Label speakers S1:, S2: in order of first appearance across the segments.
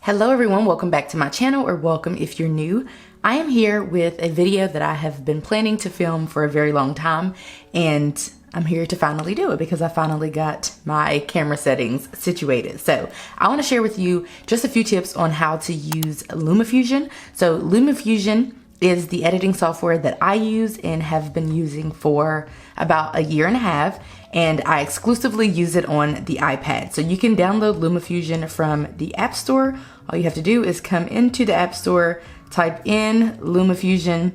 S1: Hello everyone, welcome back to my channel, or welcome if you're new. I am here with a video that I have been planning to film for a very long time, and I'm here to finally do it because I finally got my camera settings situated. So I want to share with you just a few tips on how to use LumaFusion. So LumaFusion is the editing software that I use and have been using for about a year and a half, and I exclusively use it on the iPad. So you can download LumaFusion from the App Store. All you have to do is come into the App Store, type in LumaFusion,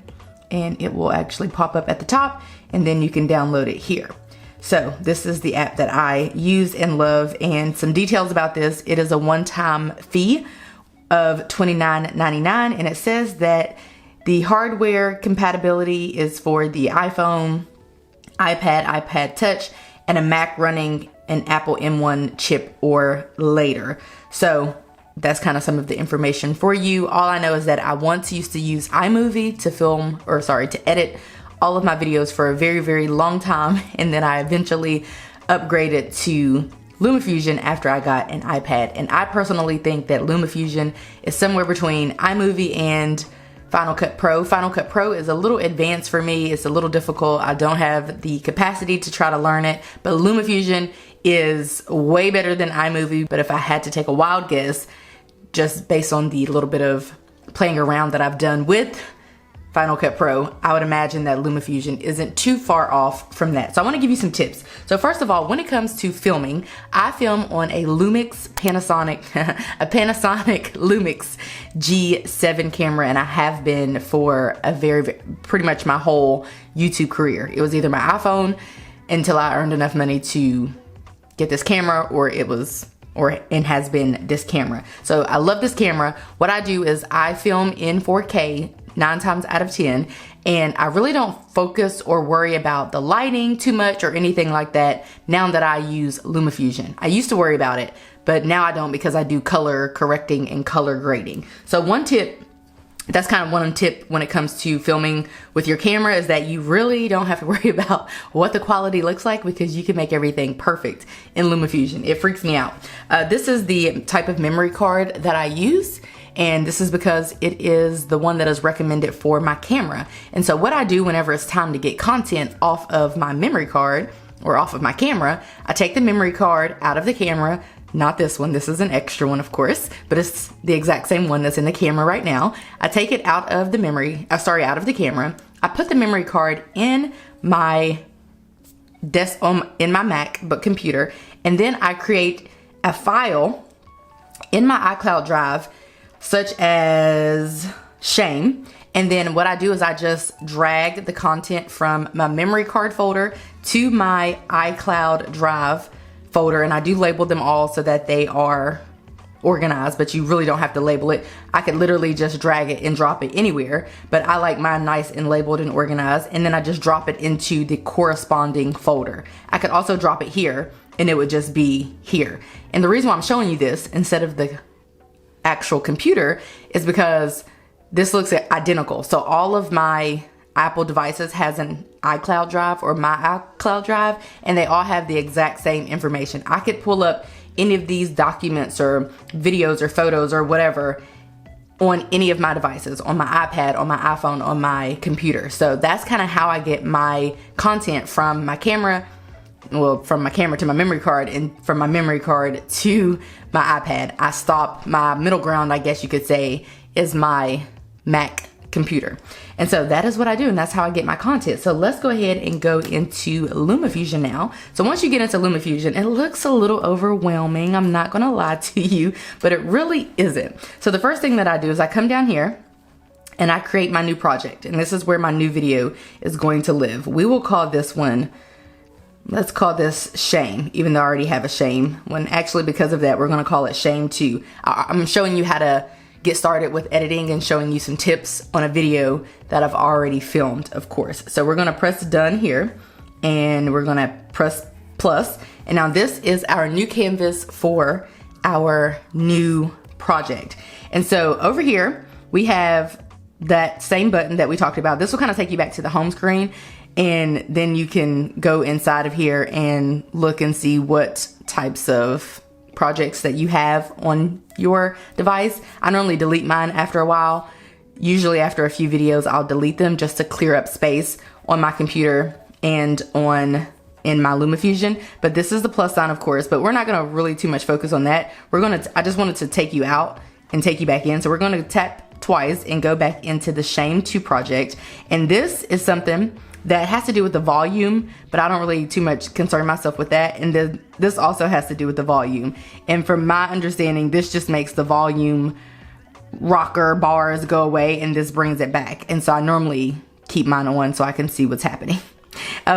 S1: and it will actually pop up at the top, and then you can download it here. So this is the app that I use and love, and some details about this: it is a one-time fee of $29.99, and it says that the hardware compatibility is for the iPhone, iPad, iPad Touch, and a Mac running an Apple M1 chip or later. So that's kind of some of the information for you. All I know is that I once used to use iMovie to edit all of my videos for a very, very long time, and then I eventually upgraded to LumaFusion after I got an iPad. And I personally think that LumaFusion is somewhere between iMovie and Final Cut Pro. Final Cut Pro is a little advanced for me. It's a little difficult. I don't have the capacity to try to learn it, but LumaFusion is way better than iMovie. But if I had to take a wild guess, just based on the little bit of playing around that I've done with Final Cut Pro, I would imagine that LumaFusion isn't too far off from that. So I want to give you some tips. So first of all, when it comes to filming, I film on a Panasonic Lumix G7 camera, and I have been for a pretty much my whole YouTube career. It was either my iPhone until I earned enough money to get this camera, or it has been this camera. So I love this camera. What I do is I film in 4K 9 times out of 10, and I really don't focus or worry about the lighting too much or anything like that now that I use LumaFusion. I used to worry about it, but now I don't, because I do color correcting and color grading. So one tip, that's kind of one tip when it comes to filming with your camera, is that you really don't have to worry about what the quality looks like, because you can make everything perfect in LumaFusion. It freaks me out. This is the type of memory card that I use, and this is because it is the one that is recommended for my camera. And so what I do whenever it's time to get content off of my memory card or off of my camera, I take the memory card out of the camera. Not this one, this is an extra one, of course, but it's the exact same one that's in the camera right now. I take it out of the out of the camera. I put the memory card in my in my MacBook computer, and then I create a file in my iCloud drive, such as shame. And then what I do is I just drag the content from my memory card folder to my iCloud drive folder, and I do label them all so that they are organized, but you really don't have to label it. I could literally just drag it and drop it anywhere, but I like mine nice and labeled and organized, and then I just drop it into the corresponding folder. I could also drop it here, and it would just be here. And the reason why I'm showing you this instead of the actual computer is because this looks identical. So all of my Apple devices has an iCloud drive or my iCloud drive, and they all have the exact same information. I could pull up any of these documents or videos or photos or whatever on any of my devices, on my iPad, on my iPhone, on my computer. So that's kind of how I get my content from my camera, from my camera to my memory card, and from my memory card to my iPad. I stop, my middle ground, I guess you could say, is my Mac computer. And so that is what I do, and that's how I get my content. So let's go ahead and go into LumaFusion now. So once you get into LumaFusion, it looks a little overwhelming, I'm not gonna lie to you, but it really isn't. So the first thing that I do is I come down here and I create my new project, and this is where my new video is going to live. We will call this one, let's call this Shame, even though I already have a Shame one. Actually, because of that, we're gonna call it Shame 2. I'm showing you how to get started with editing and showing you some tips on a video that I've already filmed, of course. So we're gonna press done here, and we're gonna press plus. And now this is our new canvas for our new project. And so over here, we have that same button that we talked about. This will kind of take you back to the home screen, and then you can go inside of here and look and see what types of projects that you have on your device. I normally delete mine after a while. Usually after a few videos, I'll delete them just to clear up space on my computer and in my LumaFusion. But this is the plus sign, of course, but we're not gonna really too much focus on that. I just wanted to take you out and take you back in. So we're gonna tap twice and go back into the Shame 2 project. And this is something that has to do with the volume, but I don't really too much concern myself with that. And then this also has to do with the volume. And from my understanding, this just makes the volume rocker bars go away, and this brings it back. And so I normally keep mine on so I can see what's happening.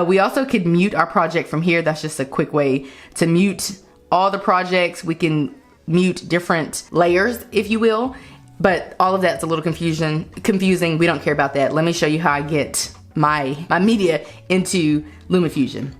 S1: We also could mute our project from here. That's just a quick way to mute all the projects. We can mute different layers, if you will, but all of that's a little confusing. We don't care about that. Let me show you how I get my media into LumaFusion.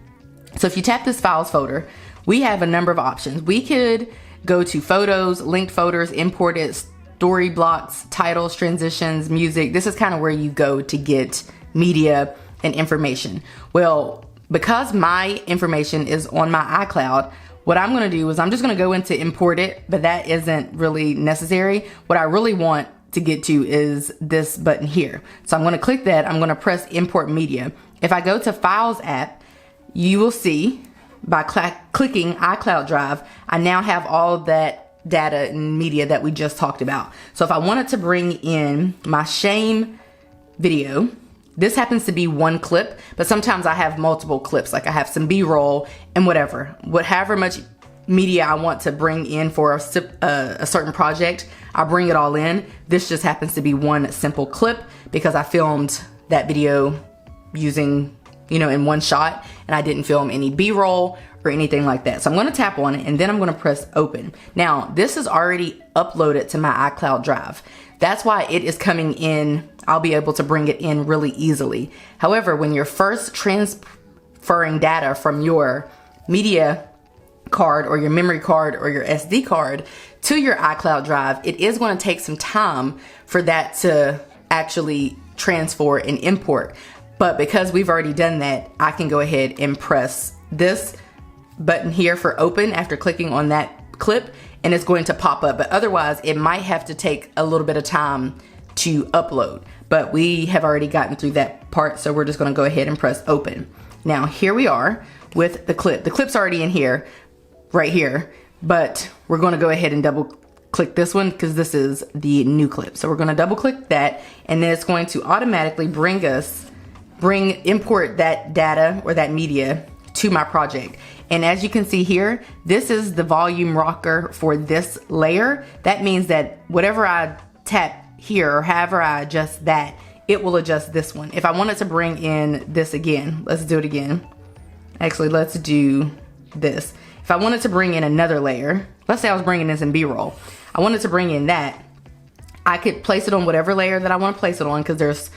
S1: So if you tap this files folder, we have a number of options. We could go to photos, linked photos, imported, story blocks, titles, transitions, music. This is kind of where you go to get media and information. Well, because my information is on my iCloud, what I'm gonna do is I'm just gonna go into import it, but that isn't really necessary. What I really want to get to is this button here. So I'm gonna click that, I'm gonna press import media. If I go to Files app, you will see by clicking iCloud Drive, I now have all of that data and media that we just talked about. So if I wanted to bring in my Shame video, this happens to be one clip, but sometimes I have multiple clips. Like I have some B-roll and however much media I want to bring in for a certain project, I bring it all in. This just happens to be one simple clip because I filmed that video using, in one shot, and I didn't film any B-roll or anything like that. So I'm gonna tap on it and then I'm gonna press open. Now, this is already uploaded to my iCloud Drive. That's why it is coming in. I'll be able to bring it in really easily. However, when you're first transferring data from your media card or your memory card or your SD card to your iCloud Drive, it is going to take some time for that to actually transfer and import. But because we've already done that, I can go ahead and press this button here for open after clicking on that clip, and it's going to pop up. But otherwise, it might have to take a little bit of time to upload. But we have already gotten through that part, so we're just gonna go ahead and press open. Now, here we are with the clip. The clip's already in here, right here, but we're gonna go ahead and double click this one because this is the new clip. So we're gonna double click that, and then it's going to automatically import that data or that media to my project. And as you can see here, this is the volume rocker for this layer. That means that whatever I tap here or however I adjust that, it will adjust this one. If I wanted to bring in this again, let's do it again. Actually, let's do this. If I wanted to bring in another layer, let's say I was bringing this in B-roll. I wanted to bring in that. I could place it on whatever layer that I want to place it on because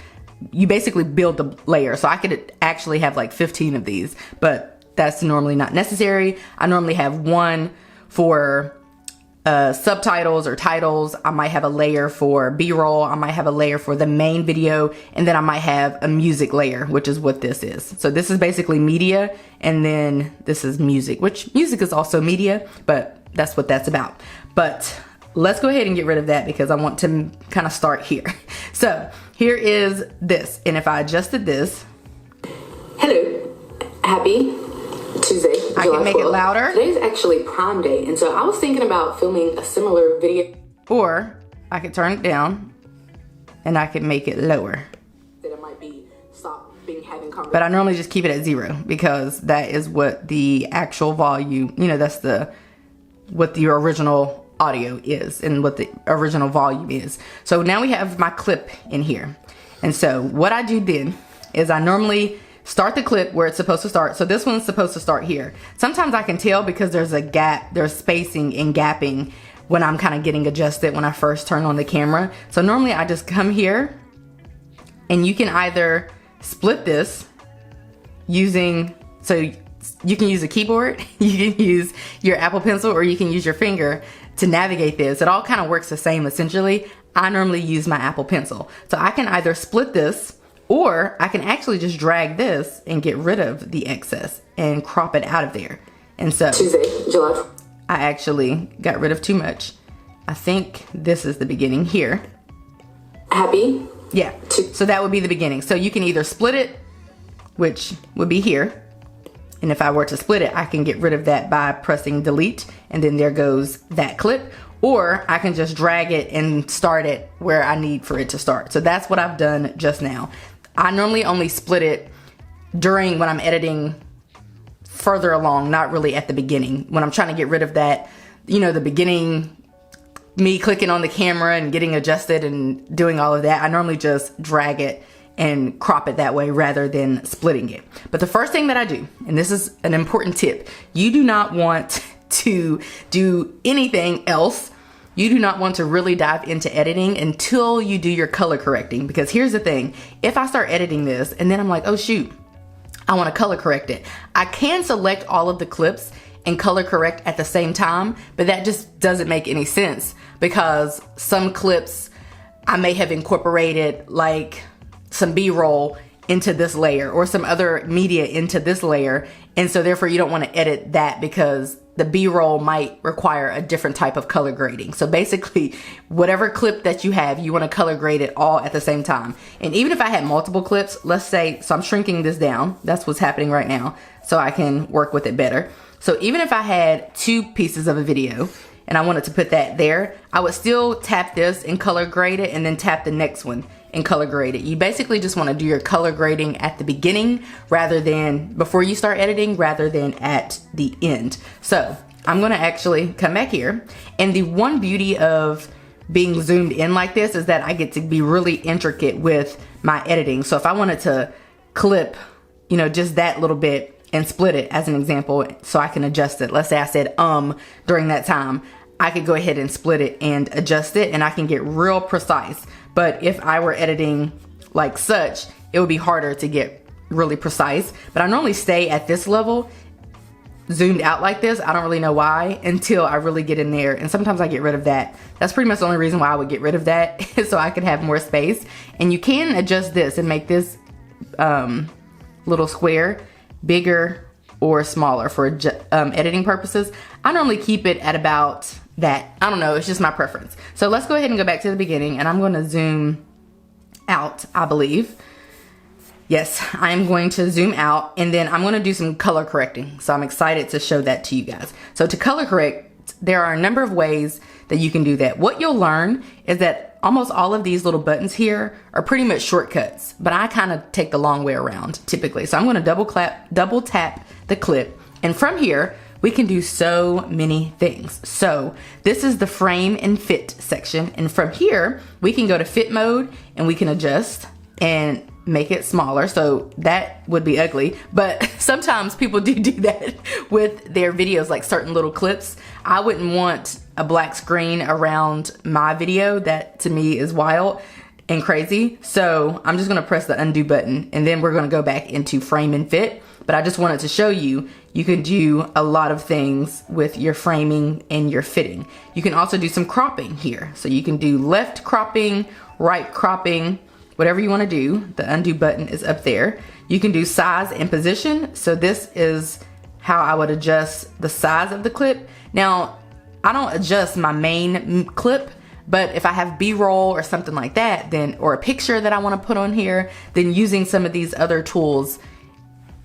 S1: you basically build the layer. So I could actually have like 15 of these, but that's normally not necessary. I normally have one for subtitles or titles. I might have a layer for B-roll. I might have a layer for the main video, and then I might have a music layer, which is what this is. So this is basically media, and then this is music, which music is also media, but that's what that's about. But let's go ahead and get rid of that because I want to kind of start here. So here is this, and if I adjusted this.
S2: Hello, happy Tuesday,
S1: I can make it louder.
S2: Today's actually Prime Day, and so I was thinking about filming a similar video.
S1: Or I could turn it down and I could make it lower.
S2: That it might be having conversation.
S1: But I normally just keep it at 0 because that is what the actual volume, that's what the original audio is and what the original volume is. So now we have my clip in here. And so what I do then is I normally start the clip where it's supposed to start. So this one's supposed to start here. Sometimes I can tell because there's a gap, there's spacing and gapping when I'm kind of getting adjusted when I first turn on the camera. So normally I just come here, and you can either split this so you can use a keyboard, you can use your Apple Pencil, or you can use your finger to navigate this. It all kind of works the same essentially. I normally use my Apple Pencil. So I can either split this, or I can actually just drag this and get rid of the excess and crop it out of there. And so
S2: Tuesday, July.
S1: I actually got rid of too much. I think this is the beginning here.
S2: Happy?
S1: Yeah, so that would be the beginning. So you can either split it, which would be here. And if I were to split it, I can get rid of that by pressing delete, and then there goes that clip. Or I can just drag it and start it where I need for it to start. So that's what I've done just now. I normally only split it during when I'm editing further along, not really at the beginning. When I'm trying to get rid of that, you know, the beginning, me clicking on the camera and getting adjusted and doing all of that, I normally just drag it and crop it that way rather than splitting it. But the first thing that I do, and this is an important tip, you do not want to do anything else. You do not want to really dive into editing until you do your color correcting. Because here's the thing, if I start editing this and then I'm like, oh shoot, I want to color correct it, I can select all of the clips and color correct at the same time, but that just doesn't make any sense because some clips I may have incorporated like some B-roll into this layer or some other media into this layer. And so therefore you don't want to edit that because the B-roll might require a different type of color grading. So basically whatever clip that you have, you want to color grade it all at the same time. And even if I had multiple clips, let's say, so I'm shrinking this down, that's what's happening right now, so I can work with it better. So even if I had 2 pieces of a video and I wanted to put that there, I would still tap this and color grade it and then tap the next one and color grade it. You basically just want to do your color grading at the beginning rather than before you start editing rather than at the end. So I'm going to actually come back here, and the one beauty of being zoomed in like this is that I get to be really intricate with my editing. So if I wanted to clip, you know, just that little bit and split it as an example so I can adjust it. Let's say I said during that time, I could go ahead and split it and adjust it, and I can get real precise. But if I were editing like such, it would be harder to get really precise. But I normally stay at this level, zoomed out like this. I don't really know why until I really get in there. And sometimes I get rid of that. That's pretty much the only reason why I would get rid of that so I could have more space. And you can adjust this and make this little square bigger or smaller for editing purposes. I normally keep it at about that. I don't know, it's just my preference. So let's go ahead and go back to the beginning, and I'm going to zoom out, I believe. Yes, I'm going to zoom out, and then I'm going to do some color correcting. So I'm excited to show that to you guys. So to color correct, there are a number of ways that you can do that. What you'll learn is that almost all of these little buttons here are pretty much shortcuts, but I kind of take the long way around typically. So I'm going to double tap the clip, and from here we can do so many things. So this is the frame and fit section, and from here we can go to fit mode and we can adjust and make it smaller. So that would be ugly, but sometimes people do that with their videos, like certain little clips. I wouldn't want a black screen around my video. That to me is wild and crazy. So I'm just gonna press the undo button, and then we're gonna go back into frame and fit. But I just wanted to show you, you can do a lot of things with your framing and your fitting. You can also do some cropping here. So you can do left cropping, right cropping, whatever you want to do. The undo button is up there. You can do size and position. So this is how I would adjust the size of the clip. Now, I don't adjust my main clip, but if I have B-roll or something like that, then, or a picture that I want to put on here, then using some of these other tools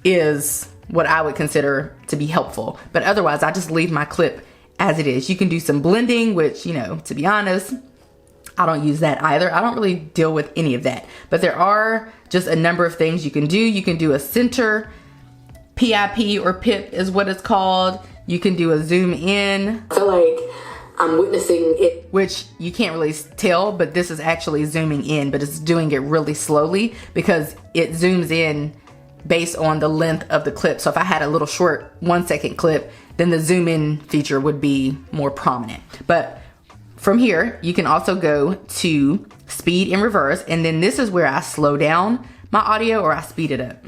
S1: is what I would consider to be helpful. But otherwise, I just leave my clip as it is. You can do some blending, which, you know, to be honest, I don't use that either. I don't really deal with any of that. But there are just a number of things you can do. You can do a center, PIP or PIP is what it's called. You can do a zoom in.
S2: I feel like I'm witnessing it.
S1: Which you can't really tell, but this is actually zooming in, but it's doing it really slowly because it zooms in based on the length of the clip. So if I had a little short 1 second clip, then the zoom in feature would be more prominent. But from here, you can also go to speed and reverse, and then this is where I slow down my audio or I speed it up.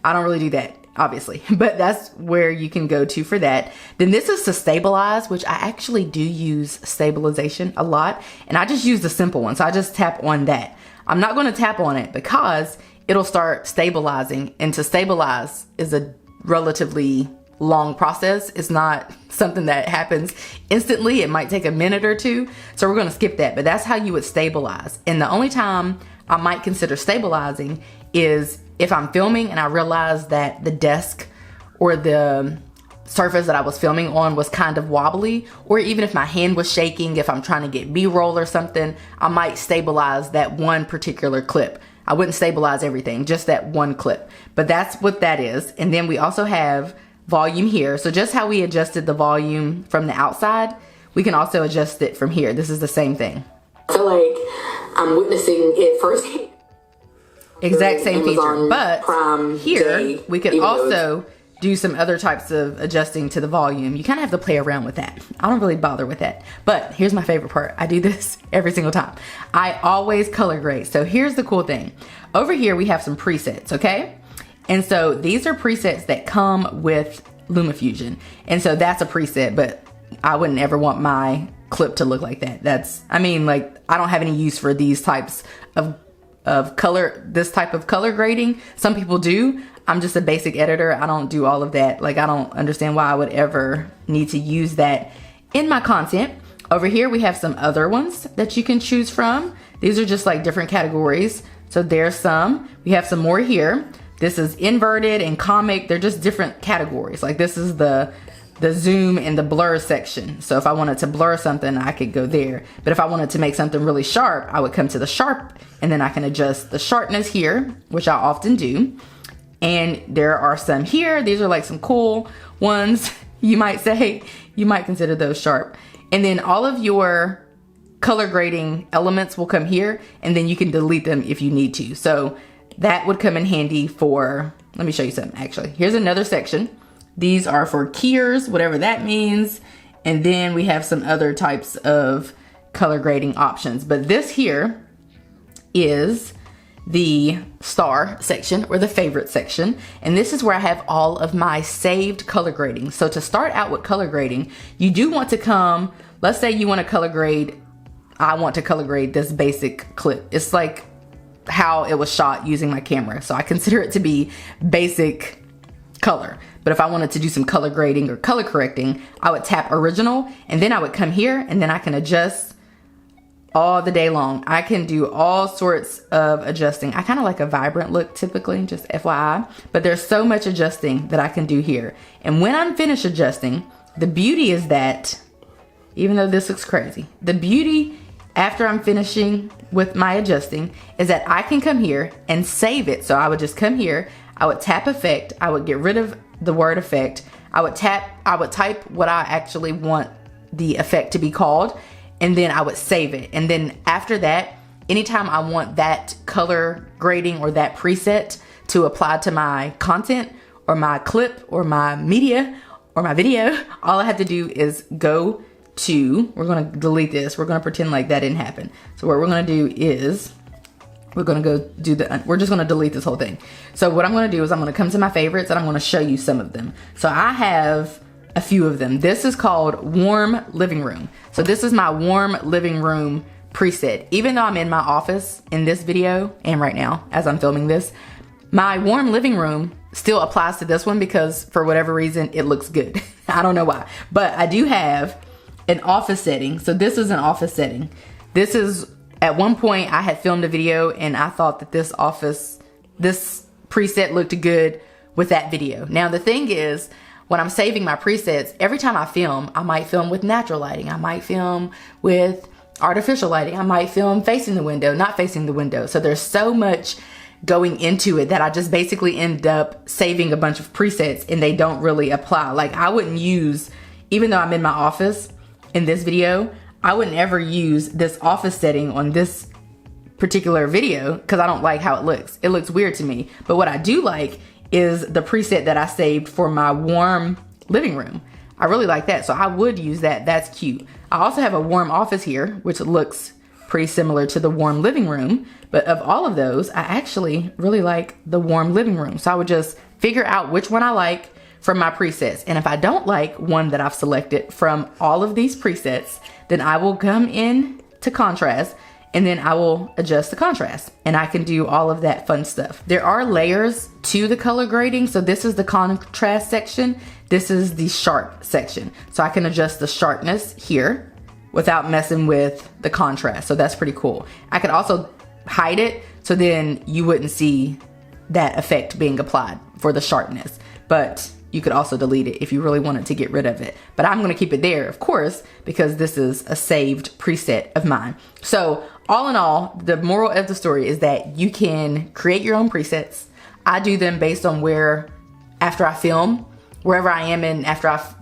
S1: I don't really do that, obviously, but that's where you can go to for that. Then this is to stabilize, which I actually do use stabilization a lot, and I just use the simple one. So I just tap on that. I'm not going to tap on it because it'll start stabilizing, and to stabilize is a relatively long process. It's not something that happens instantly. It might take a minute or two. So we're gonna skip that, but that's how you would stabilize. And the only time I might consider stabilizing is if I'm filming and I realize that the desk or the surface that I was filming on was kind of wobbly, or even if my hand was shaking, if I'm trying to get B-roll or something, I might stabilize that one particular clip. I wouldn't stabilize everything, just that one clip. But that's what that is. And then we also have volume here. So just how we adjusted the volume from the outside, we can also adjust it from here. This is the same thing.
S2: I feel like I'm witnessing it firsthand.
S1: Exact same feature.
S2: Amazon
S1: But
S2: Prime
S1: here,
S2: Day,
S1: we could
S2: even though
S1: also do some other types of adjusting to the volume. You kind of have to play around with that. I don't really bother with that. But here's my favorite part. I do this every single time. I always color grade. So here's the cool thing. Over here, we have some presets, okay? And so these are presets that come with LumaFusion. And so that's a preset, but I wouldn't ever want my clip to look like that. I don't have any use for these types of color, this type of color grading. Some people do. I'm just a basic editor. I don't do all of that. Like, I don't understand why I would ever need to use that in my content. Over here, we have some other ones that you can choose from. These are just like different categories. So there's some. We have some more here. This is inverted and comic. They're just different categories. Like, this is the zoom and the blur section. So if I wanted to blur something, I could go there. But if I wanted to make something really sharp, I would come to the sharp, and then I can adjust the sharpness here, which I often do. And there are some here. These are like some cool ones, you might say. You might consider those sharp. And then all of your color grading elements will come here, and then you can delete them if you need to. So that would come in handy for, let me show you something actually. Here's another section. These are for keyers, whatever that means. And then we have some other types of color grading options. But this here is the star section, or the favorite section. And this is where I have all of my saved color grading. So to start out with color grading, you do want to come, let's say you want to color grade, I want to color grade this basic clip. It's like how it was shot using my camera. So I consider it to be basic color. But if I wanted to do some color grading or color correcting, I would tap original, and then I would come here, and then I can adjust all the day long. I can do all sorts of adjusting. I kind of like a vibrant look typically, just FYI, but there's so much adjusting that I can do here. And when I'm finished adjusting, the beauty is that, even though this looks crazy, the beauty after I'm finishing with my adjusting is that I can come here and save it. So I would just come here, I would tap effect, I would get rid of the word effect, I would type what I actually want the effect to be called, and then I would save it. And then after that, anytime I want that color grading or that preset to apply to my content or my clip or my media or my video, all I have to do is go to, we're gonna delete this. We're gonna pretend like that didn't happen. So what we're gonna do is, we're gonna go do we're just gonna delete this whole thing. So what I'm gonna do is I'm gonna come to my favorites, and I'm gonna show you some of them. So I have a few of them. This is called Warm Living Room. So this is my Warm Living Room preset. Even though I'm in my office in this video, and right now as I'm filming this, my Warm Living Room still applies to this one because for whatever reason it looks good. I don't know why, but I do have an office setting. So this is an office setting. This is, at one point I had filmed a video and I thought that this preset looked good with that video. Now the thing is, when I'm saving my presets, every time I film, I might film with natural lighting. I might film with artificial lighting. I might film facing the window, not facing the window. So there's so much going into it that I just basically end up saving a bunch of presets and they don't really apply. Like, I wouldn't use, even though I'm in my office in this video, I wouldn't ever use this office setting on this particular video because I don't like how it looks. It looks weird to me. But what I do like is the preset that I saved for my warm living room. I really like that, so I would use that. That's cute. I also have a warm office here, which looks pretty similar to the warm living room. But of all of those, I actually really like the warm living room. So I would just figure out which one I like from my presets. And if I don't like one that I've selected from all of these presets, then I will come in to contrast and then I will adjust the contrast, and I can do all of that fun stuff. There are layers to the color grading. So this is the contrast section. This is the sharp section. So I can adjust the sharpness here without messing with the contrast. So that's pretty cool. I could also hide it, so then you wouldn't see that effect being applied for the sharpness. But you could also delete it if you really wanted to get rid of it. But I'm gonna keep it there, of course, because this is a saved preset of mine. So all in all, the moral of the story is that you can create your own presets. I do them based on after I film, wherever I am in,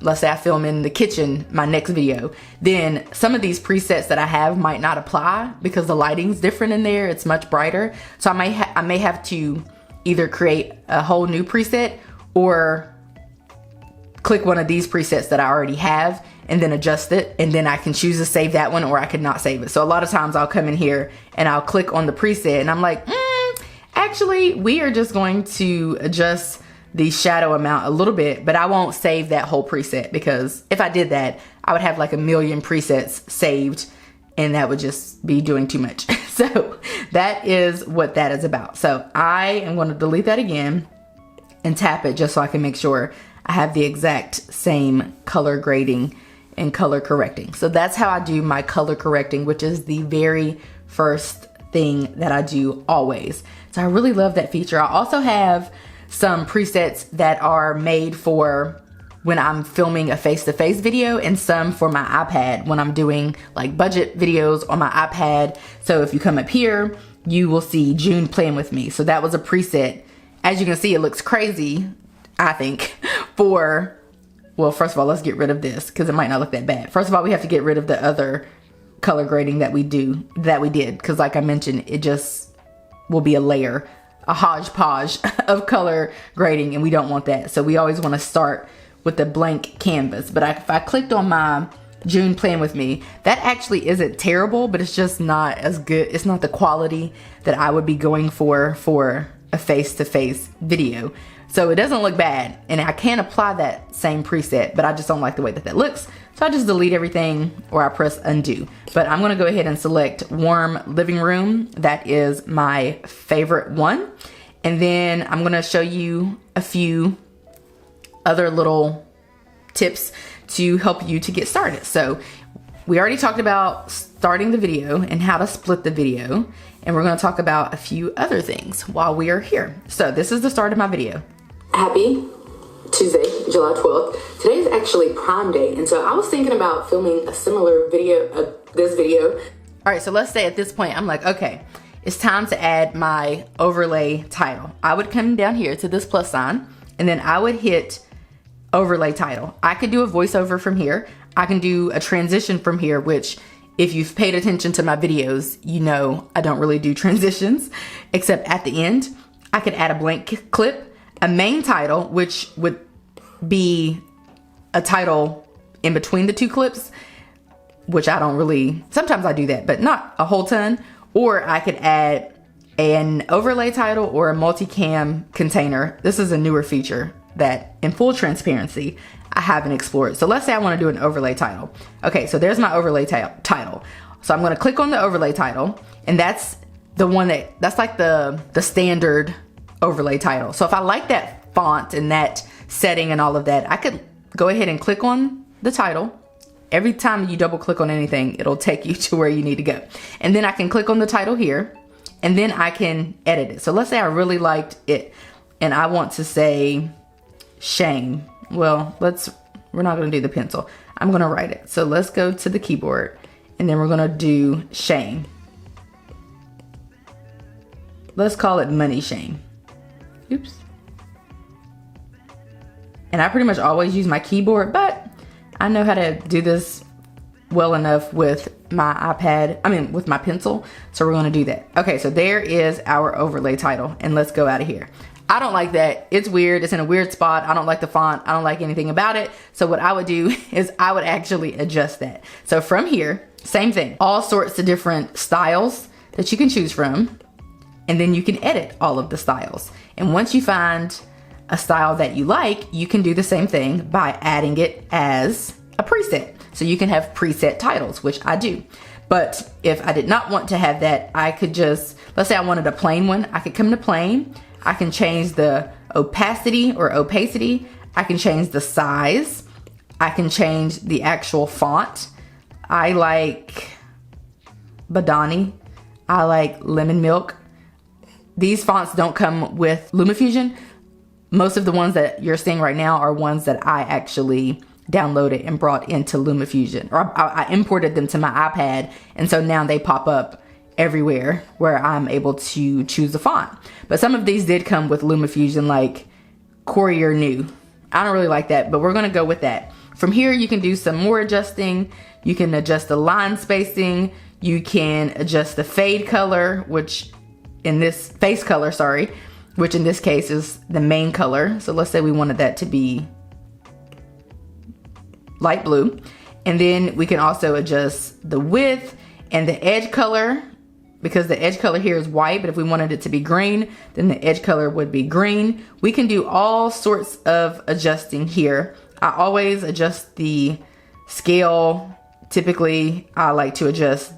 S1: let's say I film in the kitchen, my next video, then some of these presets that I have might not apply because the lighting's different in there. It's much brighter. So I may have to either create a whole new preset or click one of these presets that I already have and then adjust it, and then I can choose to save that one, or I could not save it. So a lot of times I'll come in here and I'll click on the preset and I'm like, actually we are just going to adjust the shadow amount a little bit, but I won't save that whole preset, because if I did that, I would have like a million presets saved and that would just be doing too much. So that is what that is about. So I am going to delete that again and tap it just so I can make sure I have the exact same color grading and color correcting. So that's how I do my color correcting, which is the very first thing that I do always. So I really love that feature. I also have some presets that are made for when I'm filming a face-to-face video, and some for my iPad when I'm doing like budget videos on my iPad. So if you come up here, you will see June playing with me. So that was a preset. As you can see, it looks crazy, I think, well, first of all, let's get rid of this because it might not look that bad. First of all, we have to get rid of the other color grading that we did, because like I mentioned, it just will be a layer, a hodgepodge of color grading, and we don't want that. So we always want to start with the blank canvas. But if I clicked on my June playing with me, that actually isn't terrible, but it's just not as good. It's not the quality that I would be going for a face-to-face video. So it doesn't look bad, and I can apply that same preset, but I just don't like the way that looks. So I just delete everything, or I press undo. But I'm gonna go ahead and select warm living room. That is my favorite one. And then I'm gonna show you a few other little tips to help you to get started. So we already talked about starting the video and how to split the video, and we're gonna talk about a few other things while we are here. So this is the start of my video.
S2: Happy Tuesday, July 12th. Today is actually Prime Day, and so I was thinking about filming a similar video, this video.
S1: All right, so let's say at this point, I'm like, okay, it's time to add my overlay title. I would come down here to this plus sign, and then I would hit overlay title. I could do a voiceover from here. I can do a transition from here, which if you've paid attention to my videos, you know I don't really do transitions, except at the end. I could add a blank clip, a main title, which would be a title in between the two clips, which I don't really, sometimes I do that, but not a whole ton. Or I could add an overlay title or a multicam container. This is a newer feature that, in full transparency, I haven't explored. So let's say I want to do an overlay title. Okay, so there's my overlay title. So I'm going to click on the overlay title, and that's the one that's like the standard overlay title. So if I like that font and that setting and all of that, I could go ahead and click on the title. Every time you double click on anything, it'll take you to where you need to go. And then I can click on the title here, and then I can edit it. So let's say I really liked it and I want to say shame. Well, we're not gonna do the pencil. I'm gonna write it. So let's go to the keyboard, and then we're gonna do shame. Let's call it money shame. Oops. And I pretty much always use my keyboard, but I know how to do this well enough with my iPad, with my pencil. So we're gonna do that. Okay, so there is our overlay title, and let's go out of here. I don't like that. It's weird. It's in a weird spot. I don't like the font. I don't like anything about it. So what I would do is I would actually adjust that. So from here, same thing, all sorts of different styles that you can choose from, and then you can edit all of the styles. And once you find a style that you like, you can do the same thing by adding it as a preset. So you can have preset titles, which I do. But if I did not want to have that, I could just, let's say I wanted a plain one, I could come to plain. I can change the opacity or opacity. I can change the size. I can change the actual font. I like Badani. I like Lemon Milk. These fonts don't come with LumaFusion. Most of the ones that you're seeing right now are ones that I actually downloaded and brought into LumaFusion, or I imported them to my iPad, and so now they pop up everywhere where I'm able to choose the font. But some of these did come with LumaFusion, like Courier New. I don't really like that, but we're gonna go with that. From here, you can do some more adjusting. You can adjust the line spacing. You can adjust the fade color, which in this face color, sorry, which in this case is the main color. So let's say we wanted that to be light blue. And then we can also adjust the width and the edge color, because the edge color here is white, but if we wanted it to be green, then the edge color would be green. We can do all sorts of adjusting here. I always adjust the scale. Typically, I like to adjust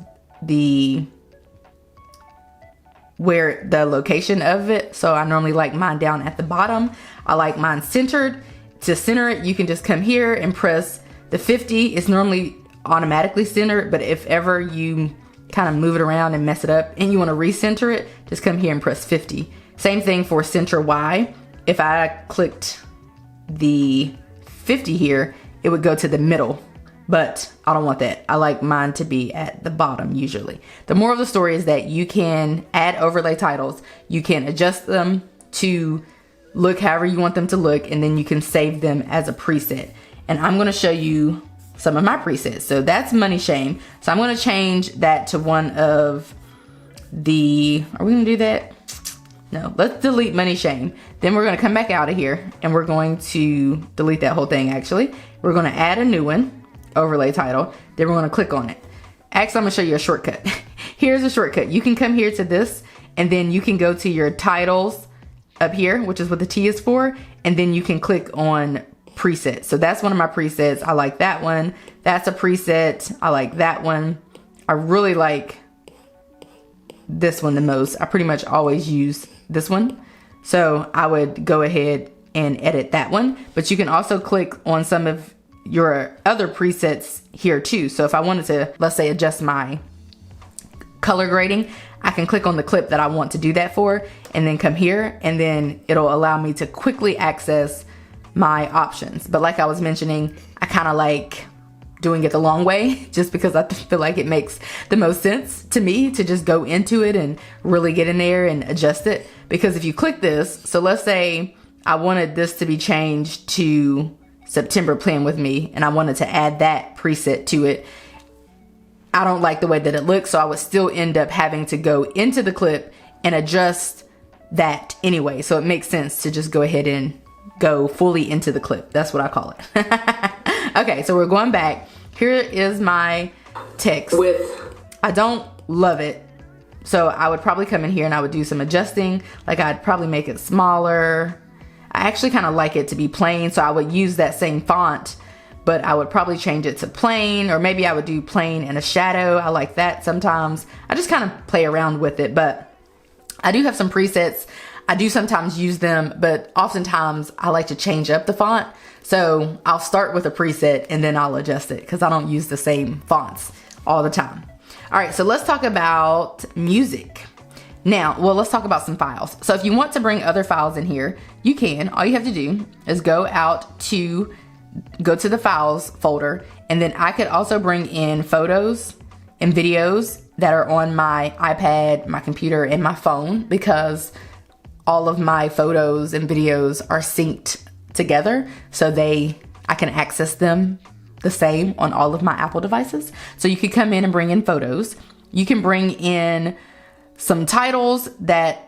S1: where the location of it. So I normally like mine down at the bottom. I like mine centered. To center it, you can just come here and press the 50. It's normally automatically centered, but if ever you kind of move it around and mess it up and you want to recenter it, just come here and press 50. Same thing for center Y. If I clicked the 50 here, it would go to the middle, but I don't want that. I like mine to be at the bottom usually. The moral of the story is that you can add overlay titles. You can adjust them to look however you want them to look, and then you can save them as a preset. And I'm gonna show you some of my presets. So that's Money Shame. So I'm gonna change that to one of the, are we gonna do that? No, let's delete Money Shame. Then we're gonna come back out of here and we're going to delete that whole thing actually. We're gonna add a new one, overlay title. Then we're gonna click on it. Actually, I'm gonna show you a shortcut. Here's a shortcut. You can come here to this and then you can go to your titles up here, which is what the T is for. And then you can click on preset. So that's one of my presets. I like that one. That's a preset. I like that one. I really like this one the most. I pretty much always use this one. So I would go ahead and edit that one. But you can also click on some of your other presets here too. So if I wanted to, let's say, adjust my color grading, I can click on the clip that I want to do that for and then come here, and then it'll allow me to quickly access my options. But like I was mentioning, I kind of like doing it the long way just because I feel like it makes the most sense to me to just go into it and really get in there and adjust it. Because if you click this, so let's say I wanted this to be changed to September Plan With Me and I wanted to add that preset to it. I don't like the way that it looks, so I would still end up having to go into the clip and adjust that anyway. So it makes sense to just go ahead and go fully into the clip. That's what I call it. Okay, so we're going back. Here is my text. I don't love it, so I would probably come in here and I would do some adjusting. Like I'd probably make it smaller. I actually kind of like it to be plain, so I would use that same font, but I would probably change it to plain, or maybe I would do plain and a shadow. I like that sometimes. I just kind of play around with it, but I do have some presets. I do sometimes use them, but oftentimes I like to change up the font. So I'll start with a preset and then I'll adjust it because I don't use the same fonts all the time. All right, so let's talk about music. Now, well, let's talk about some files. So if you want to bring other files in here, you can. All you have to do is go to the files folder, and then I could also bring in photos and videos that are on my iPad, my computer, and my phone, because all of my photos and videos are synced together, so I can access them the same on all of my Apple devices. So you could come in and bring in photos. You can bring in some titles that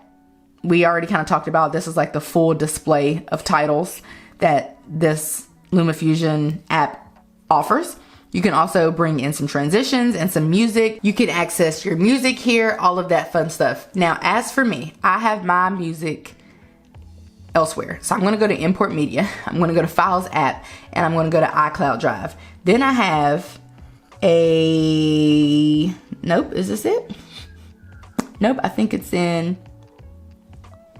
S1: we already kind of talked about. This is like the full display of titles that this LumaFusion app offers. You can also bring in some transitions and some music. You can access your music here, all of that fun stuff. Now, as for me, I have my music elsewhere. So I'm gonna go to Import Media. I'm gonna go to Files App, and I'm gonna go to iCloud Drive. Then I have nope, is this it? Nope, I think it's in,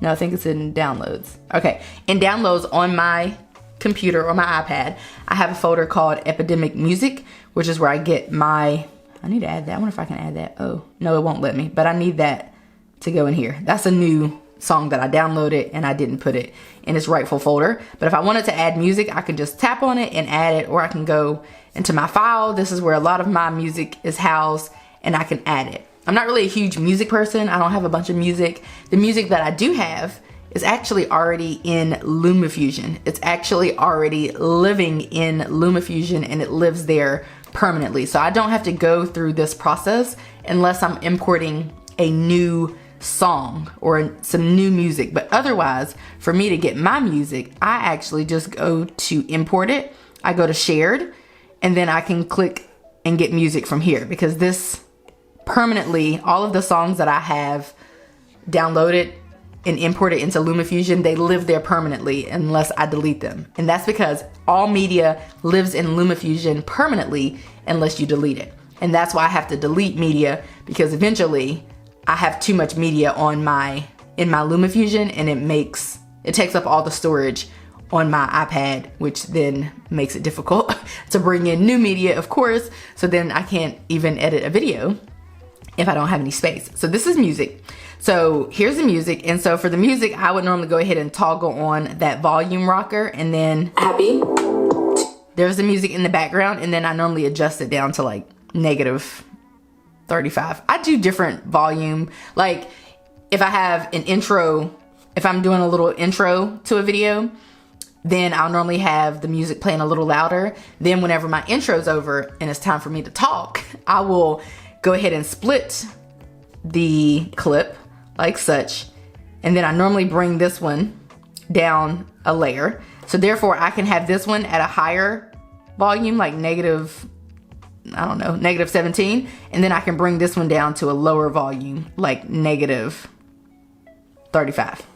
S1: no, I think it's in downloads. Okay, in downloads on my computer or my iPad, I have a folder called Epidemic Music, which is where I get my, I need to add that. I wonder if I can add that. Oh, no, it won't let me, but I need that to go in here. That's a new song that I downloaded and I didn't put it in its rightful folder. But if I wanted to add music, I can just tap on it and add it, or I can go into my file. This is where a lot of my music is housed and I can add it. I'm not really a huge music person. I don't have a bunch of music. The music that I do have is actually already in LumaFusion. It's actually already living in LumaFusion and it lives there permanently. So I don't have to go through this process unless I'm importing a new song or some new music. But otherwise, for me to get my music, I actually just go to import it. I go to shared and then I can click and get music from here, because this permanently, all of the songs that I have downloaded and imported into LumaFusion, they live there permanently unless I delete them. And that's because all media lives in LumaFusion permanently unless you delete it. And that's why I have to delete media, because eventually I have too much media on in my LumaFusion, and it takes up all the storage on my iPad, which then makes it difficult to bring in new media, of course. So then I can't even edit a video if I don't have any space. So this is music. So here's the music. And so for the music, I would normally go ahead and toggle on that volume rocker, and then
S2: happy.
S1: There's the music in the background, and then I normally adjust it down to like negative 35. I do different volume. Like if I have an intro, if I'm doing a little intro to a video, then I'll normally have the music playing a little louder. Then whenever my intro's over and it's time for me to talk, I will go ahead and split the clip like such. And then I normally bring this one down a layer. So therefore I can have this one at a higher volume, like negative, I don't know, negative 17. And then I can bring this one down to a lower volume, like negative 35.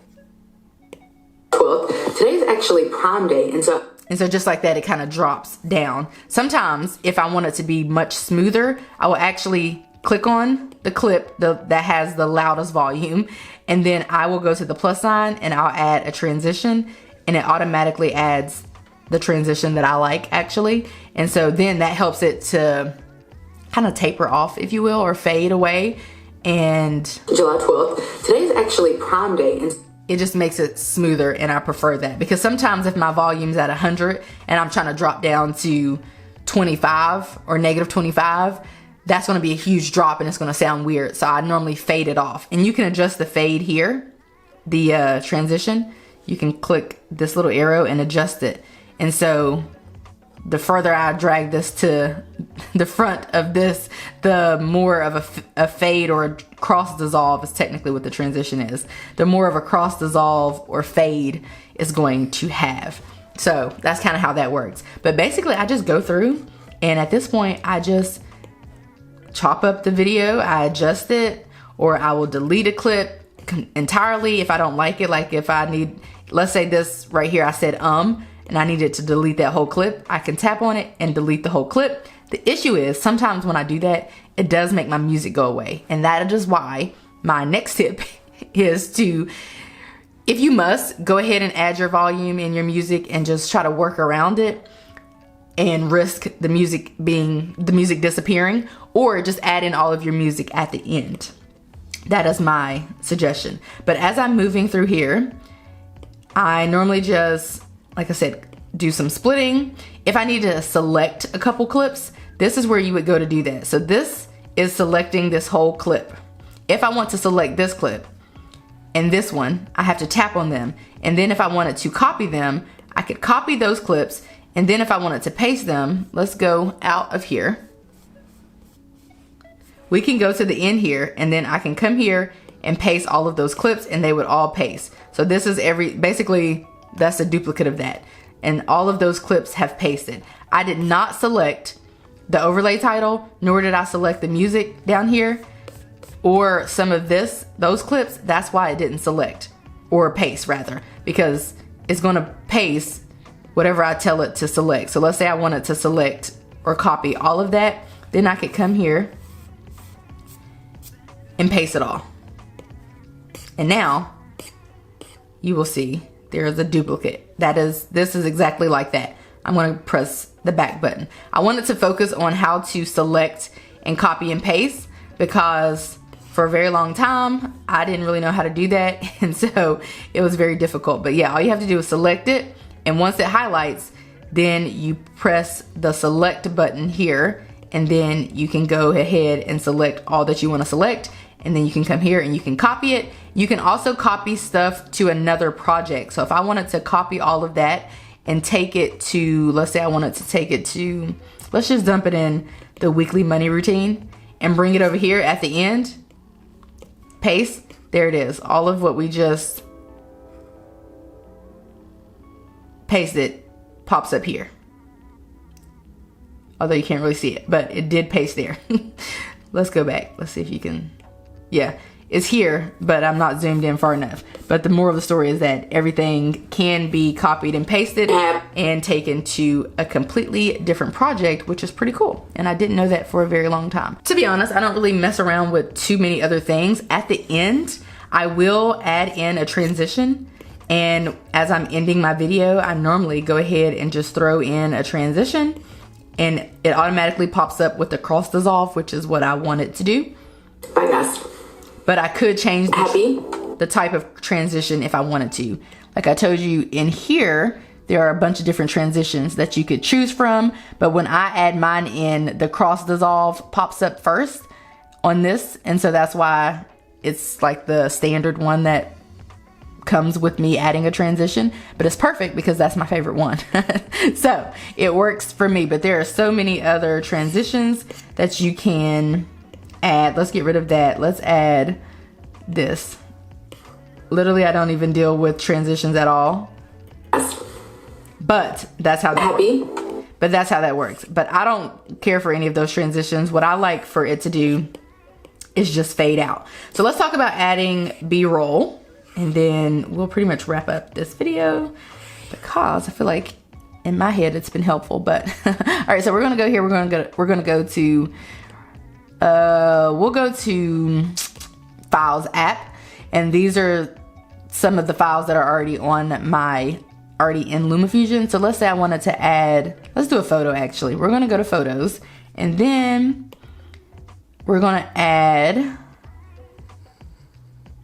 S2: Today's actually Prime Day, and so
S1: just like that, it kind of drops down. Sometimes if I want it to be much smoother, I will actually click on the clip that has the loudest volume, and then I will go to the plus sign and I'll add a transition, and it automatically adds the transition that I like actually. And so then that helps it to kind of taper off, if you will, or fade away. And
S2: July 12th, today's actually Prime Day, and
S1: it just makes it smoother, and I prefer that, because sometimes if my volume's at 100 and I'm trying to drop down to 25 or negative 25, that's gonna be a huge drop and it's gonna sound weird. So I normally fade it off. And you can adjust the fade here, the transition. You can click this little arrow and adjust it. And so the further I drag this to the front of this, the more of a fade or a cross dissolve is technically what the transition is. The more of a cross dissolve or fade is going to have. So that's kind of how that works. But basically I just go through, and at this point I just chop up the video, I adjust it, or I will delete a clip entirely if I don't like it. Like if I need, let's say this right here, I said and I needed to delete that whole clip, I can tap on it and delete the whole clip. The issue is sometimes when I do that, it does make my music go away. And that is why my next tip is to, if you must, go ahead and add your volume in your music and just try to work around it and risk the music disappearing, or just add in all of your music at the end. That is my suggestion. But as I'm moving through here, I normally just, like I said, do some splitting. If I need to select a couple clips, this is where you would go to do that. So this is selecting this whole clip. If I want to select this clip and this one, I have to tap on them. And then if I wanted to copy them, I could copy those clips. And then if I wanted to paste them, let's go out of here. We can go to the end here, and then I can come here and paste all of those clips, and they would all paste. So this is basically that's a duplicate of that. And all of those clips have pasted. I did not select the overlay title, nor did I select the music down here or some of those clips. That's why it didn't select, or paste rather, because it's gonna paste whatever I tell it to select. So let's say I wanted to select or copy all of that, then I could come here and paste it all. And now you will see there is a duplicate. This is exactly like that. I'm going to press the back button. I wanted to focus on how to select and copy and paste because for a very long time I didn't really know how to do that, and so it was very difficult. But yeah, all you have to do is select it, and once it highlights, then you press the select button here, and then you can go ahead and select all that you want to select, and then you can come here and you can copy it. You can also copy stuff to another project. So if I wanted to copy all of that and take it to, let's say I wanted to take it to, let's just dump it in the weekly money routine and bring it over here at the end, paste, there it is. All of what we just pasted pops up here. Although you can't really see it, but it did paste there. Let's go back. Let's see if you can, yeah, it's here, but I'm not zoomed in far enough. But the moral of the story is that everything can be copied and pasted and taken to a completely different project, which is pretty cool. And I didn't know that for a very long time. To be honest, I don't really mess around with too many other things. At the end, I will add in a transition. And as I'm ending my video, I normally go ahead and just throw in a transition, and it automatically pops up with the cross dissolve, which is what I want it to do.
S2: Bye guys.
S1: But I could change the type of transition if I wanted to. Like I told you, in here, there are a bunch of different transitions that you could choose from. But when I add mine in, the cross dissolve pops up first on this. And so that's why it's like the standard one that comes with me adding a transition. But it's perfect because that's my favorite one. So it works for me. But there are so many other transitions that you can add. Let's get rid of that. Let's add this. Literally, I don't even deal with transitions at all. But that's how that works. But I don't care for any of those transitions. What I like for it to do is just fade out. So let's talk about adding B-roll, and then we'll pretty much wrap up this video because I feel like in my head it's been helpful. But all right, so we're gonna go here. We're gonna go to we'll go to Files app, and these are some of the files that are already in LumaFusion. So let's say I wanted to add, let's do a photo actually. We're gonna go to Photos, and then we're gonna add,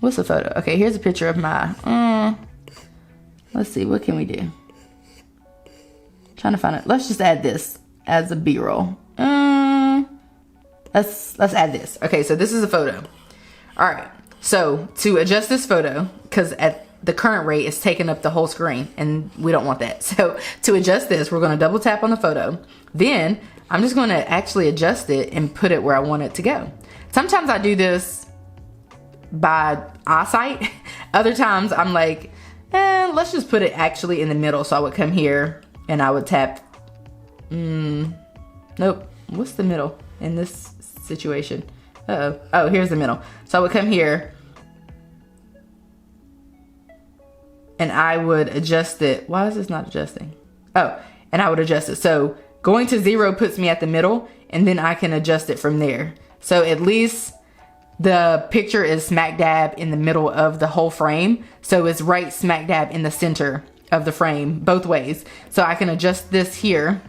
S1: what's the photo? Okay, here's a picture of my, let's see, what can we do? Trying to find it. Let's just add this as a B-roll. Let's add this. Okay, so this is a photo. All right, so to adjust this photo, because at the current rate it's taking up the whole screen and we don't want that. So to adjust this, we're gonna double tap on the photo. Then I'm just gonna actually adjust it and put it where I want it to go. Sometimes I do this by eyesight. Other times I'm like, let's just put it actually in the middle. So I would come here and I would tap, nope, what's the middle in this situation? Oh, here's the middle. So I would come here and I would adjust it. Why is this not adjusting? Oh, and I would adjust it. So going to 0 puts me at the middle, and then I can adjust it from there. So at least the picture is smack dab in the middle of the whole frame. So it's right smack dab in the center of the frame both ways. So I can adjust this here,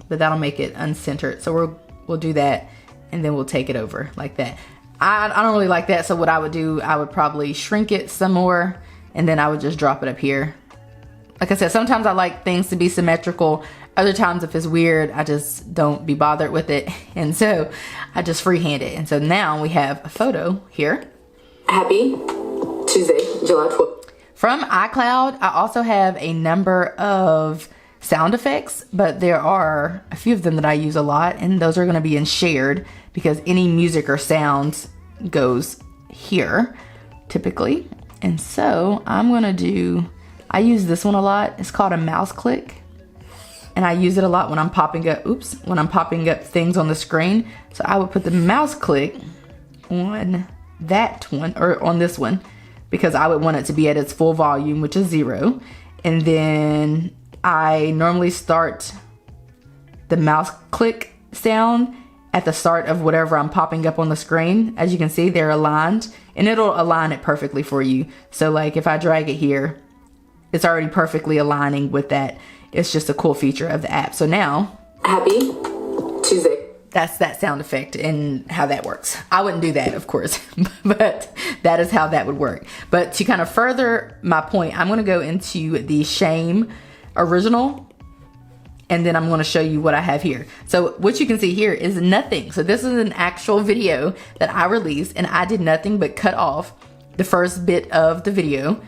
S1: but that'll make it uncentered. So we'll do that, and then we'll take it over like that. I don't really like that. So what I would do, I would probably shrink it some more, and then I would just drop it up here. Like I said, sometimes I like things to be symmetrical. Other times if it's weird, I just don't be bothered with it. And so I just freehand it. And so now we have a photo here.
S2: Happy Tuesday, July 12th.
S1: From iCloud, I also have a number of sound effects, but there are a few of them that I use a lot, and those are going to be in shared because any music or sounds goes here typically. And so I'm going to do, I use this one a lot. It's called a mouse click, and I use it a lot when I'm popping up, when I'm popping up things on the screen. So I would put the mouse click on that one, or on this one, because I would want it to be at its full volume, which is 0. And then I normally start the mouse click sound at the start of whatever I'm popping up on the screen. As you can see, they're aligned, and it'll align it perfectly for you. So like if I drag it here, it's already perfectly aligning with that. It's just a cool feature of the app. So now,
S2: happy Tuesday.
S1: That's that sound effect and how that works. I wouldn't do that, of course, but that is how that would work. But to kind of further my point, I'm going to go into the Shame original, and then I'm going to show you what I have here. So what you can see here is nothing. So this is an actual video that I released, and I did nothing but cut off the first bit of the video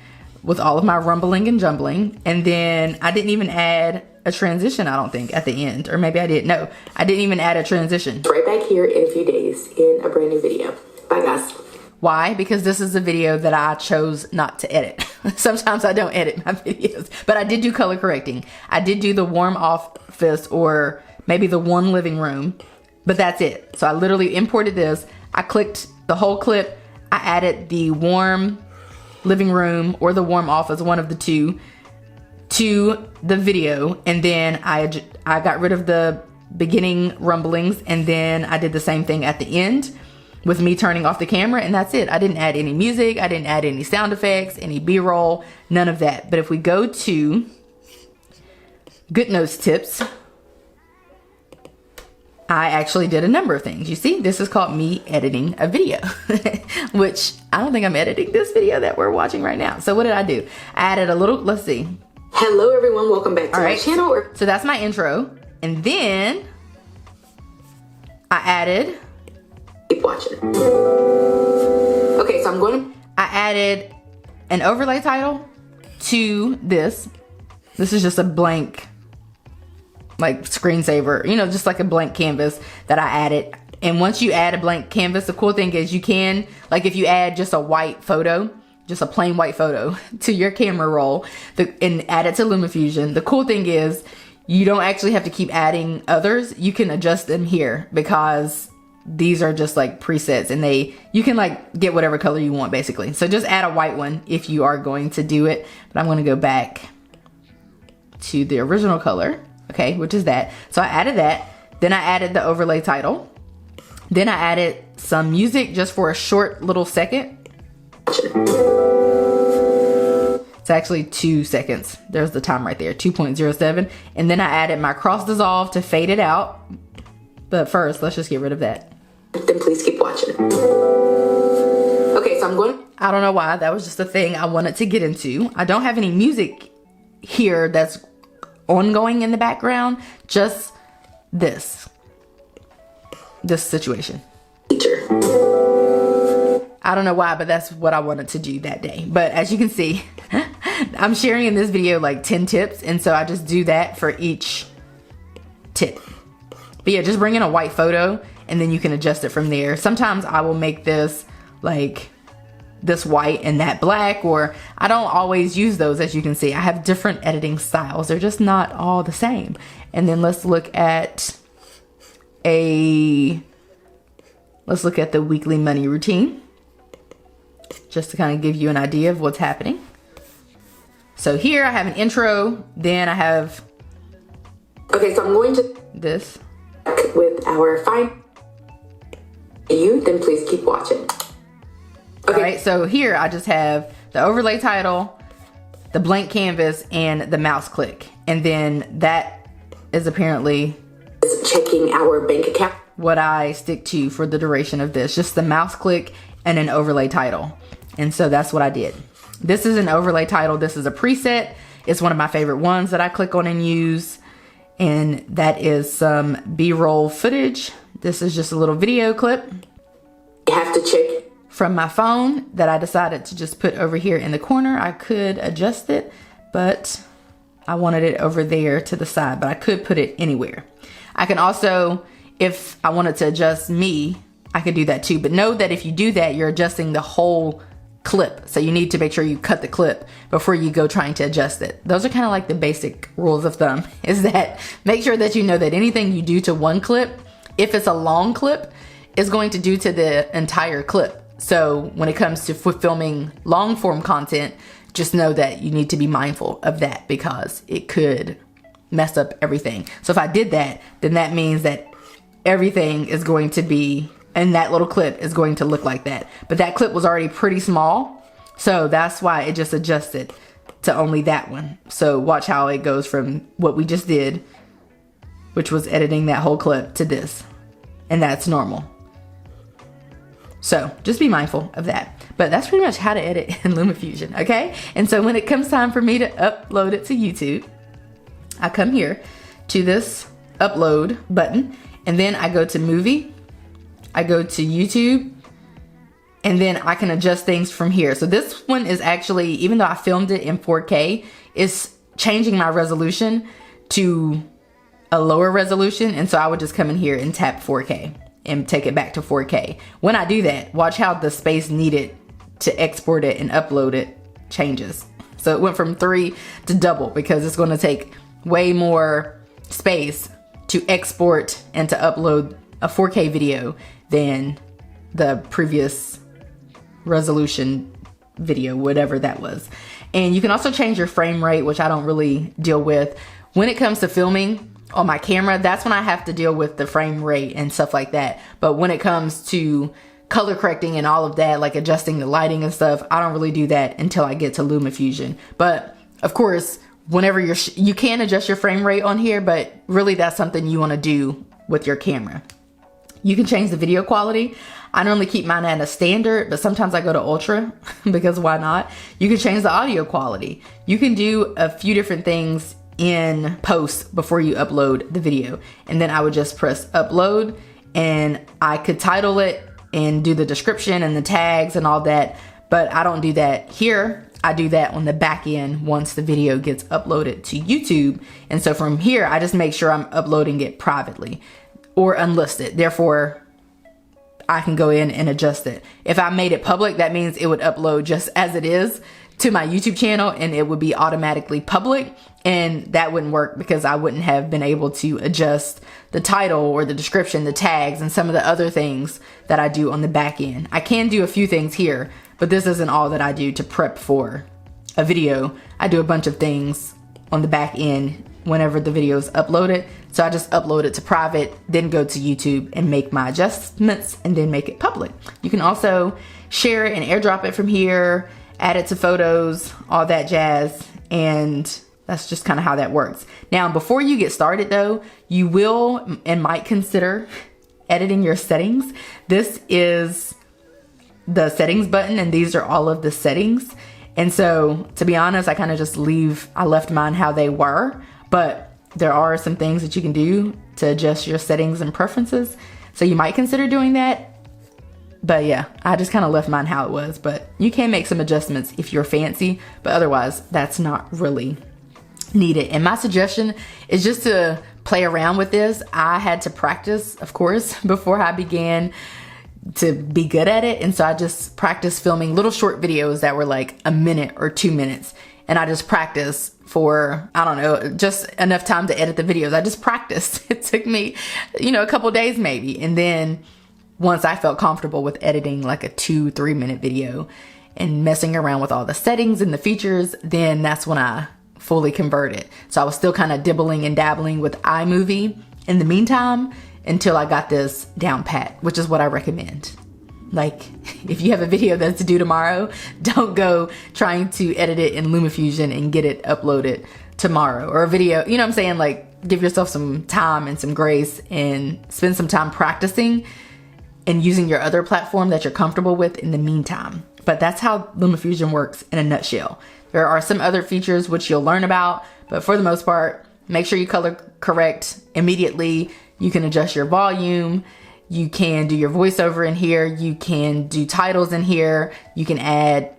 S1: with all of my rumbling and jumbling. And then I didn't even add a transition, I don't think, at the end. Or maybe I did. No, I didn't even add a transition.
S2: Right back here in a few days in a brand new video. Bye, guys.
S1: Why? Because this is a video that I chose not to edit. Sometimes I don't edit my videos, but I did do color correcting. I did do the warm office, or maybe the warm living room, but that's it. So I literally imported this. I clicked the whole clip. I added the warm living room or the warm office, one of the two, to the video, and then I got rid of the beginning rumblings, and then I did the same thing at the end with me turning off the camera, and that's it. I didn't add any music, I didn't add any sound effects, any B-roll, none of that. But if we go to Good Notes Tips, I actually did a number of things. You see, this is called me editing a video, which I don't think I'm editing this video that we're watching right now. So what did I do? I added a little, let's see.
S2: Hello everyone, welcome back to my channel.
S1: So that's my intro. And then I added,
S2: keep watching. Okay, so
S1: I added an overlay title to this. This is just a blank, like screensaver, you know, just like a blank canvas that I added. And once you add a blank canvas, the cool thing is you can, like if you add just a white photo, just a plain white photo to your camera roll and add it to LumaFusion, the cool thing is you don't actually have to keep adding others. You can adjust them here because these are just like presets, and you can like get whatever color you want basically. So just add a white one if you are going to do it. But I'm going to go back to the original color, okay, which is that. So I added that. Then I added the overlay title. Then I added some music just for a short little second. It's actually 2 seconds. There's the time right there, 2.07. And then I added my cross dissolve to fade it out. But first, let's just get rid of that.
S2: Then please keep watching. Okay, so
S1: I don't know why, that was just a thing I wanted to get into. I don't have any music here that's ongoing in the background, just this situation. I don't know why, but that's what I wanted to do that day. But as you can see, I'm sharing in this video like 10 tips, and so I just do that for each tip. But yeah, just bring in a white photo and then you can adjust it from there. Sometimes I will make this like this white and that black, or I don't always use those. As you can see, I have different editing styles. They're just not all the same. And then let's look at the weekly money routine, just to kind of give you an idea of what's happening. So here I have an intro, then I have,
S2: okay, so I'm going to
S1: this
S2: with our fine you, then please keep watching. Okay.
S1: All right, so here I just have the overlay title, the blank canvas, and the mouse click. And then that is apparently
S2: checking our bank account.
S1: What I stick to for the duration of this, just the mouse click and an overlay title. And so that's what I did. This is an overlay title. This is a preset. It's one of my favorite ones that I click on and use. And that is some B-roll footage. This is just a little video clip.
S2: You have to check
S1: from my phone that I decided to just put over here in the corner. I could adjust it, but I wanted it over there to the side, but I could put it anywhere. I can also, if I wanted to adjust me, I could do that too. But know that if you do that, you're adjusting the whole clip. So you need to make sure you cut the clip before you go trying to adjust it. Those are kind of like the basic rules of thumb, is that make sure that you know that anything you do to one clip, if it's a long clip, is going to do to the entire clip. So when it comes to filming long form content, just know that you need to be mindful of that because it could mess up everything. So if I did that, then that means that everything is going to be, and that little clip is going to look like that. But that clip was already pretty small, so that's why it just adjusted to only that one. So watch how it goes from what we just did, which was editing that whole clip, to this. And that's normal. So just be mindful of that. But that's pretty much how to edit in LumaFusion, okay? And so when it comes time for me to upload it to YouTube, I come here to this upload button, and then I go to movie, I go to YouTube, and then I can adjust things from here. So this one is actually, even though I filmed it in 4K, it's changing my resolution to a lower resolution. And so I would just come in here and tap 4K and take it back to 4K. When I do that, watch how the space needed to export it and upload it changes. So it went from 3 to double, because it's going to take way more space to export and to upload a 4K video than the previous resolution video, whatever that was. And you can also change your frame rate, which I don't really deal with. When it comes to filming on my camera, that's when I have to deal with the frame rate and stuff like that. But when it comes to color correcting and all of that, like adjusting the lighting and stuff, I don't really do that until I get to LumaFusion. But of course, whenever you can adjust your frame rate on here, but really that's something you want to do with your camera. You can change the video quality. I normally keep mine at a standard, but sometimes I go to ultra because why not? You can change the audio quality. You can do a few different things in post before you upload the video. And then I would just press upload, and I could title it and do the description and the tags and all that. But I don't do that here. I do that on the back end once the video gets uploaded to YouTube. And so from here, I just make sure I'm uploading it privately or unlisted. Therefore, I can go in and adjust it. If I made it public, that means it would upload just as it is to my YouTube channel, and it would be automatically public, and that wouldn't work because I wouldn't have been able to adjust the title or the description, the tags, and some of the other things that I do on the back end. I can do a few things here, but this isn't all that I do to prep for a video. I do a bunch of things on the back end whenever the video is uploaded. So I just upload it to private, then go to YouTube and make my adjustments, and then make it public. You can also share it and airdrop it from here, add it to photos, all that jazz, and that's just kind of how that works. Now, before you get started though, you will and might consider editing your settings. This is the settings button, and these are all of the settings. And so, to be honest, I kind of just left mine how they were, but there are some things that you can do to adjust your settings and preferences. So you might consider doing that. But yeah, I just kind of left mine how it was, but you can make some adjustments if you're fancy, but otherwise that's not really needed. And my suggestion is just to play around with this. I had to practice, of course, before I began to be good at it. And so I just practiced filming little short videos that were like a minute or 2 minutes. And I just practiced for, I don't know, just enough time to edit the videos. I just practiced. It took me, a couple days maybe. And then once I felt comfortable with editing like a 2-3 minute video and messing around with all the settings and the features, then that's when I fully converted. So I was still kind of dibbling and dabbling with iMovie in the meantime until I got this down pat, which is what I recommend. Like, if you have a video that's due tomorrow, don't go trying to edit it in LumaFusion and get it uploaded tomorrow. Or a video, you know what I'm saying? Like, give yourself some time and some grace and spend some time practicing and using your other platform that you're comfortable with in the meantime. But that's how LumaFusion works in a nutshell. There are some other features which you'll learn about, but for the most part, make sure you color correct immediately. You can adjust your volume. You can do your voiceover in here. You can do titles in here. You can add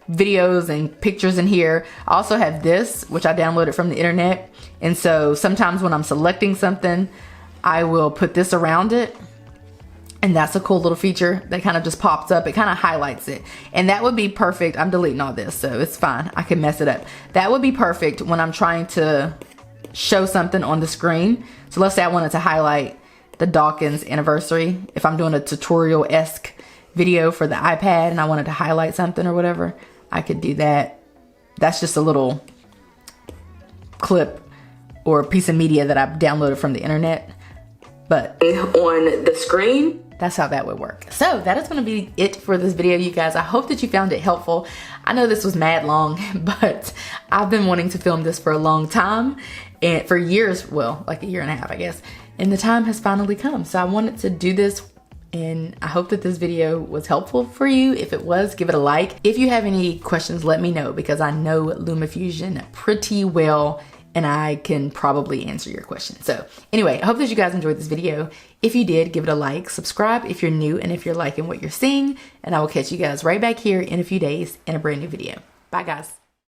S1: videos and pictures in here. I also have this, which I downloaded from the internet. And so sometimes when I'm selecting something, I will put this around it. And that's a cool little feature that kind of just pops up. It kind of highlights it. And that would be perfect. I'm deleting all this, so it's fine. I can mess it up. That would be perfect when I'm trying to show something on the screen. So let's say I wanted to highlight the Dawkins anniversary. If I'm doing a tutorial-esque video for the iPad and I wanted to highlight something or whatever, I could do that. That's just a little clip or piece of media that I've downloaded from the internet. but
S2: on the screen.
S1: That's how that would work. So that is going to be it for this video, you guys. I hope that you found it helpful. I know this was mad long, but I've been wanting to film this for a long time, and for years, well, like a year and a half, I guess. And the time has finally come. So I wanted to do this, and I hope that this video was helpful for you. If it was, give it a like. If you have any questions, let me know, because I know LumaFusion pretty well, and I can probably answer your question. So anyway, I hope that you guys enjoyed this video. If you did, give it a like, subscribe if you're new, and if you're liking what you're seeing, and I will catch you guys right back here in a few days in a brand new video. Bye guys.